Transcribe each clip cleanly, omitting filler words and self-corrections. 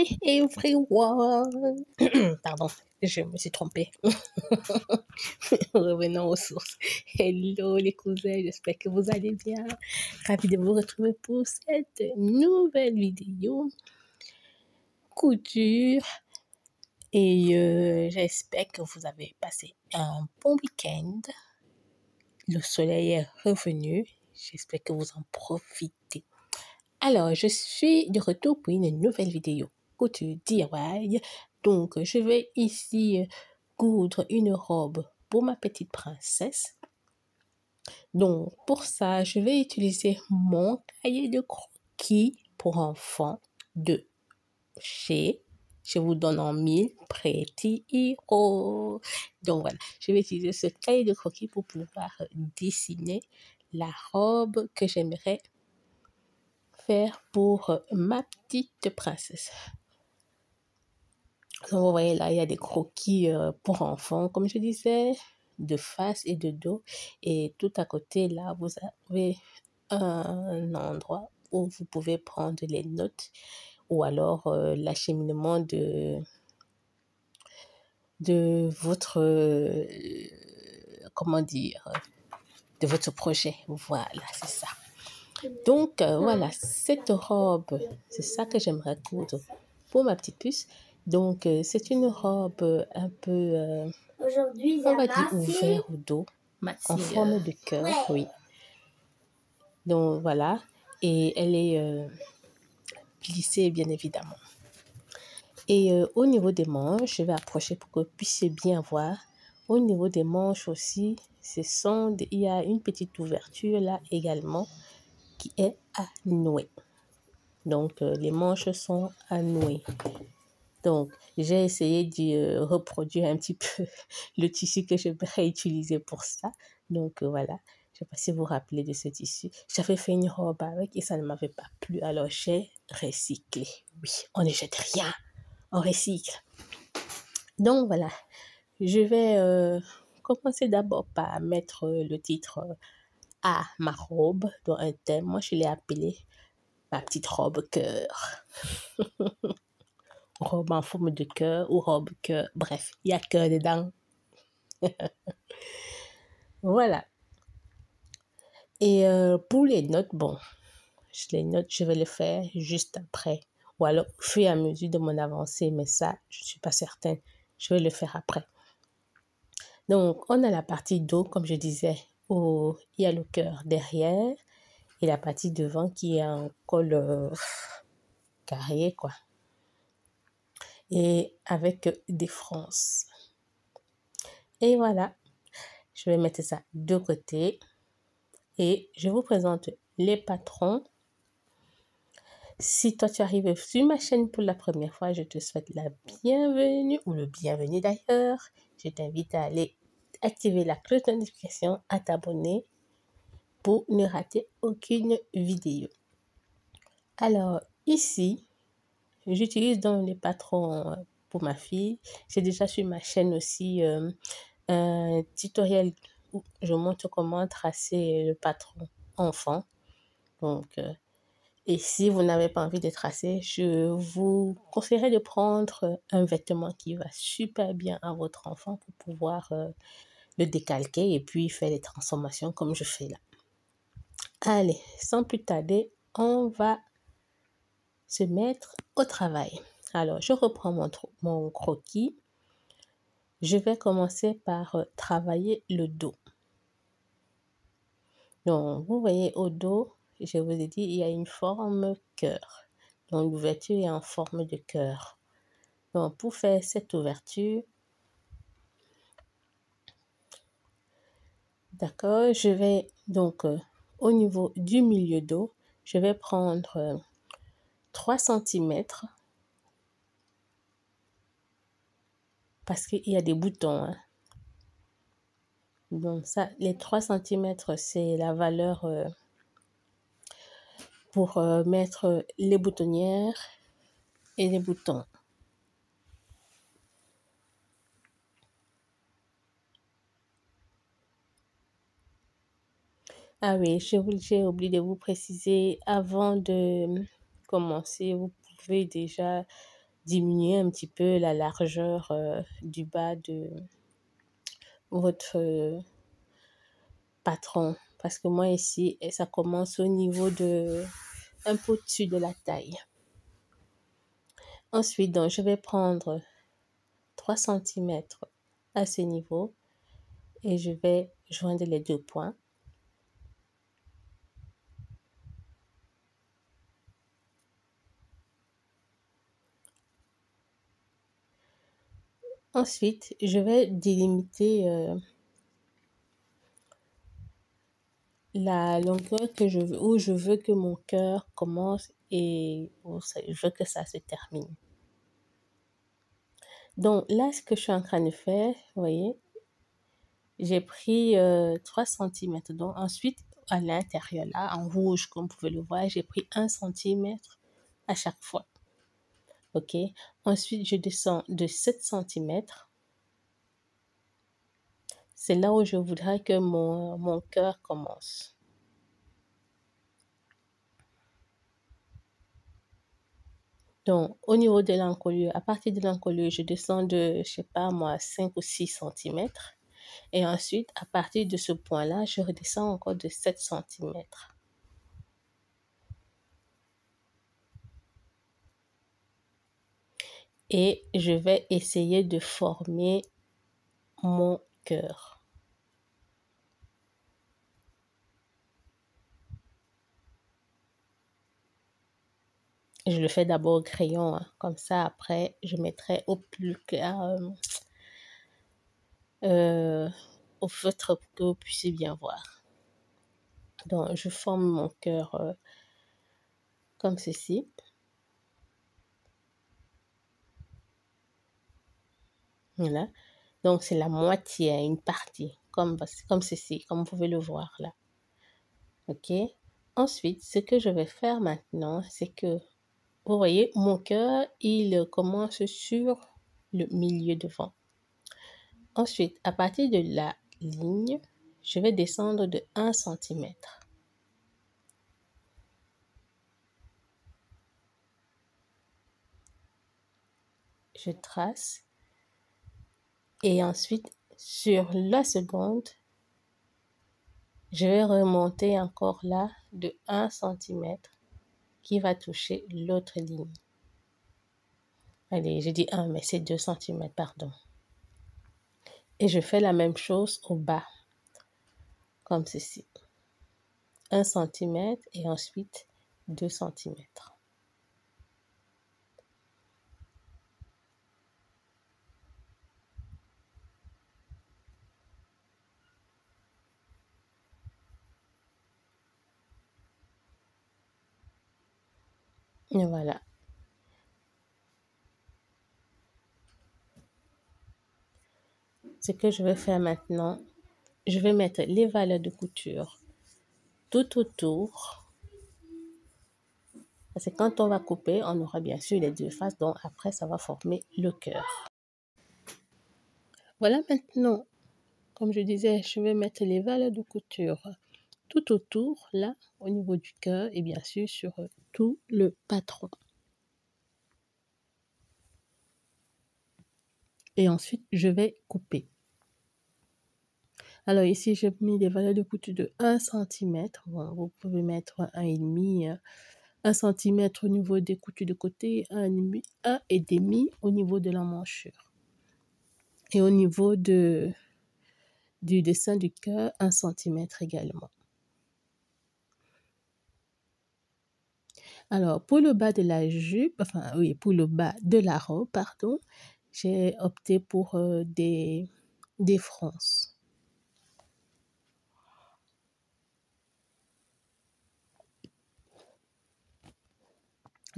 Hi everyone! Pardon, je me suis trompée. Revenons aux sources. Hello les cousins, j'espère que vous allez bien. Ravi de vous retrouver pour cette nouvelle vidéo couture. Et j'espère que vous avez passé un bon week-end. Le soleil est revenu. J'espère que vous en profitez. Alors, je suis de retour pour une nouvelle vidéo couture DIY. Donc, je vais ici coudre une robe pour ma petite princesse. Donc, pour ça, je vais utiliser mon cahier de croquis pour enfants de chez, je vous donne en mille, Pretty Hero. Donc, voilà, je vais utiliser ce cahier de croquis pour pouvoir dessiner la robe que j'aimerais faire pour ma petite princesse. Donc, vous voyez là, il y a des croquis pour enfants, comme je disais, de face et de dos. Et tout à côté, là, vous avez un endroit où vous pouvez prendre les notes ou alors l'acheminement de votre, comment dire, de votre projet. Voilà, c'est ça. Donc, voilà, cette robe, c'est ça que j'aimerais coudre pour ma petite puce. Donc, c'est une robe un peu, on va dire, ouverte au dos, en forme de cœur, oui. Donc, voilà. Et elle est plissée, bien évidemment. Et au niveau des manches, je vais approcher pour que vous puissiez bien voir. Au niveau des manches aussi, il y a une petite ouverture là également qui est à nouer. Donc, les manches sont à nouer. Donc, j'ai essayé de reproduire un petit peu le tissu que je vais utiliser pour ça. Donc, voilà. Je ne sais pas si vous vous rappelez de ce tissu. J'avais fait une robe avec et ça ne m'avait pas plu. Alors, j'ai recyclé. Oui, on ne jette rien. On recycle. Donc, voilà. Je vais commencer d'abord par mettre le titre à ma robe dans un thème. Moi, je l'ai appelé ma petite robe cœur. Robe en forme de cœur ou robe cœur. Bref, il y a cœur dedans. Voilà. Et pour les notes, bon, les notes, je vais le faire juste après. Ou alors au fur et à mesure de mon avancée. Mais ça, je ne suis pas certaine. Je vais le faire après. Donc, on a la partie dos, comme je disais, où il y a le cœur derrière. Et la partie devant qui est un col carré, quoi. Et avec des fronces. Et voilà. Je vais mettre ça de côté. Et je vous présente les patrons. Si toi tu arrives sur ma chaîne pour la première fois, je te souhaite la bienvenue ou le bienvenu d'ailleurs. Je t'invite à aller activer la cloche de notification, à t'abonner pour ne rater aucune vidéo. Alors ici, j'utilise donc les patrons pour ma fille. J'ai déjà sur ma chaîne aussi un tutoriel où je montre comment tracer le patron enfant. Donc, et si vous n'avez pas envie de tracer, je vous conseillerais de prendre un vêtement qui va super bien à votre enfant pour pouvoir le décalquer et puis faire les transformations comme je fais là. Allez, sans plus tarder, on va se mettre au travail. Alors, je reprends mon croquis. Je vais commencer par travailler le dos. Donc, vous voyez au dos, je vous ai dit, il y a une forme cœur. Donc, l'ouverture est en forme de cœur. Donc, pour faire cette ouverture, d'accord, je vais donc, au niveau du milieu dos, je vais prendre 3 cm parce qu'il y a des boutons. Hein. Donc, ça, les 3 cm, c'est la valeur pour mettre les boutonnières et les boutons. Ah oui, j'ai oublié de vous préciser, avant de commencer, vous pouvez déjà diminuer un petit peu la largeur du bas de votre patron. Parce que moi ici, ça commence au niveau de un peu au-dessus de la taille. Ensuite, donc, je vais prendre 3 cm à ce niveau et je vais joindre les deux points. Ensuite, je vais délimiter la longueur que je veux, où je veux que mon cœur commence et où je veux que ça se termine. Donc là, ce que je suis en train de faire, vous voyez, j'ai pris 3 cm. Donc ensuite, à l'intérieur, là, en rouge, comme vous pouvez le voir, j'ai pris 1 cm à chaque fois. OK? Ensuite, je descends de 7 cm. C'est là où je voudrais que mon cœur commence. Donc, au niveau de l'encolure, à partir de l'encolure, je descends de, je sais pas moi, 5 ou 6 cm. Et ensuite, à partir de ce point-là, je redescends encore de 7 cm. Et je vais essayer de former mon cœur. Je le fais d'abord au crayon, hein. Comme ça, après, je mettrai au plus clair, au feutre pour que vous puissiez bien voir. Donc, je forme mon cœur comme ceci. Voilà. Donc, c'est la moitié, une partie, comme ceci, comme vous pouvez le voir là. OK? Ensuite, ce que je vais faire maintenant, c'est que, vous voyez, mon cœur, il commence sur le milieu devant. Ensuite, à partir de la ligne, je vais descendre de 1 cm. Je trace. Et ensuite, sur la seconde, je vais remonter encore là de 1 cm qui va toucher l'autre ligne. Allez, j'ai dit 1, mais c'est 2 cm, pardon. Et je fais la même chose au bas, comme ceci. 1 cm et ensuite 2 cm. Et voilà. Ce que je vais faire maintenant, je vais mettre les valeurs de couture tout autour. Parce que quand on va couper, on aura bien sûr les deux faces. Donc après, ça va former le cœur. Voilà maintenant, comme je disais, je vais mettre les valeurs de couture tout autour, là, au niveau du cœur et bien sûr sur tout le patron. Et ensuite, je vais couper. Alors ici, j'ai mis des valeurs de couture de 1 cm. Bon, vous pouvez mettre 1,5 1 cm au niveau des coutures de côté, 1,5 au niveau de la manchure. Et au niveau du dessin du cœur, 1 cm également. Alors, pour le bas de la jupe, enfin oui, pour le bas de la robe, pardon, j'ai opté pour des fronces.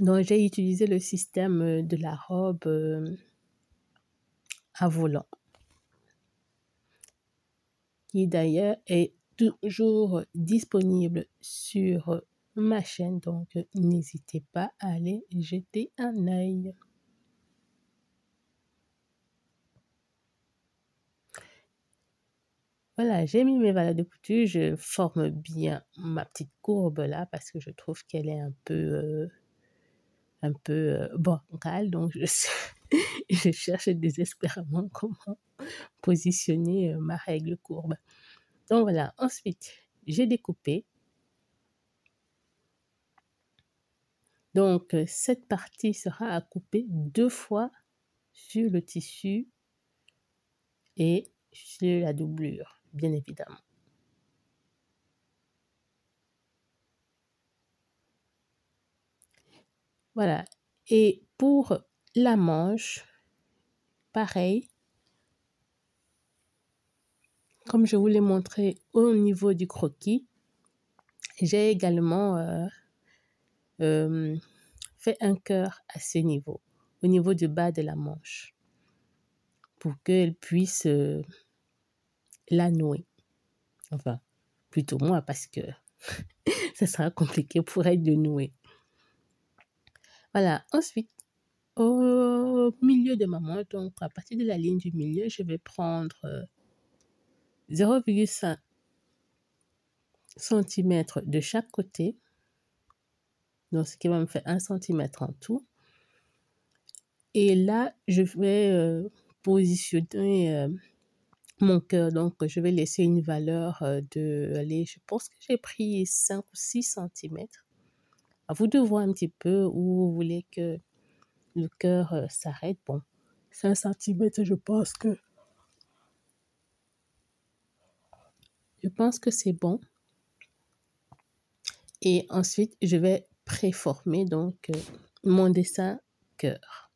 Donc, j'ai utilisé le système de la robe à volant, qui d'ailleurs est toujours disponible sur ma chaîne. Donc, n'hésitez pas à aller jeter un œil. Voilà, j'ai mis mes valeurs de couture, je forme bien ma petite courbe là parce que je trouve qu'elle est un peu un peu bancale. Donc, je cherche désespérément comment positionner ma règle courbe. Donc, voilà. Ensuite, j'ai découpé. Donc, cette partie sera à couper 2 fois sur le tissu et sur la doublure, bien évidemment. Voilà. Et pour la manche, pareil, comme je vous l'ai montré au niveau du croquis, j'ai également fait un cœur à ce niveau, au niveau du bas de la manche, pour qu'elle puisse la nouer. Enfin, plutôt moi, parce que ça sera compliqué pour elle de nouer. Voilà. Ensuite, au milieu de ma manche, donc à partir de la ligne du milieu, je vais prendre 0,5 cm de chaque côté. Donc, ce qui va me faire 1 cm en tout. Et là, je vais positionner mon cœur. Donc, je vais laisser une valeur allez, je pense que j'ai pris 5 ou 6 cm. À vous de voir un petit peu où vous voulez que le cœur s'arrête. Bon, 5 cm, je pense que c'est bon. Et ensuite, je vais préformer donc mon dessin cœur.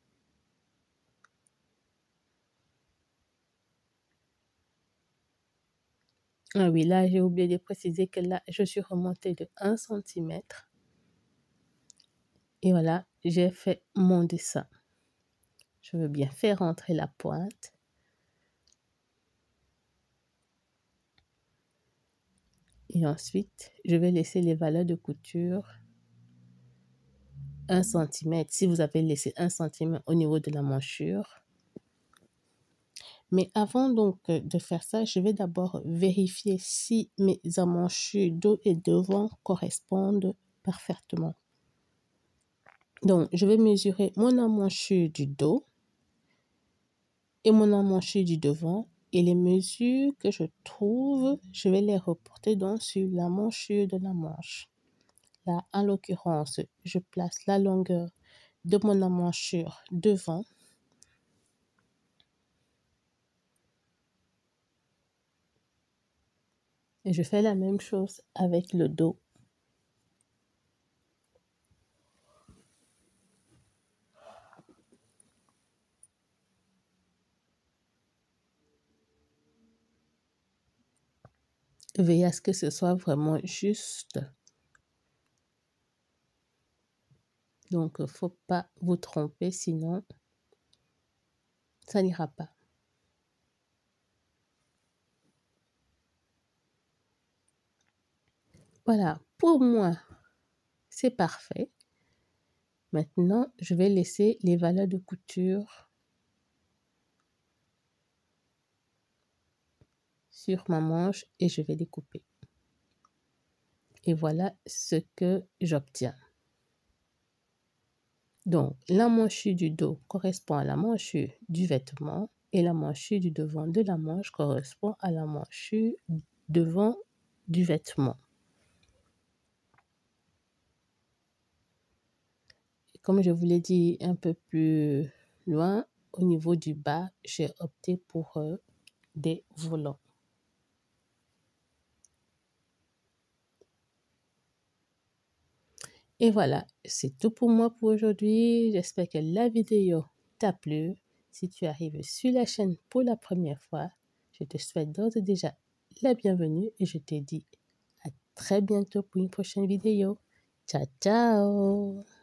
Ah oui, là, j'ai oublié de préciser que là, je suis remontée de 1 cm. Et voilà, j'ai fait mon dessin. Je veux bien faire rentrer la pointe. Et ensuite, je vais laisser les valeurs de couture 1 cm. Si vous avez laissé 1 cm au niveau de la manchure. Mais avant donc de faire ça, je vais d'abord vérifier si mes emmanchures dos et devant correspondent parfaitement. Donc, je vais mesurer mon emmanchure du dos et mon emmanchure du devant. Et les mesures que je trouve, je vais les reporter donc sur l'emmanchure de la manche. Là, en l'occurrence, je place la longueur de mon emmanchure devant. Et je fais la même chose avec le dos. Veillez à ce que ce soit vraiment juste. Donc, il ne faut pas vous tromper, sinon, ça n'ira pas. Voilà, pour moi, c'est parfait. Maintenant, je vais laisser les valeurs de couture sur ma manche et je vais découper. Et voilà ce que j'obtiens. Donc, la manchure du dos correspond à la manchure du vêtement et la manchure du devant de la manche correspond à la manchure devant du vêtement. Et comme je vous l'ai dit un peu plus loin, au niveau du bas, j'ai opté pour des volants. Et voilà, c'est tout pour moi pour aujourd'hui. J'espère que la vidéo t'a plu. Si tu arrives sur la chaîne pour la première fois, je te souhaite d'ores et déjà la bienvenue et je te dis à très bientôt pour une prochaine vidéo. Ciao, ciao!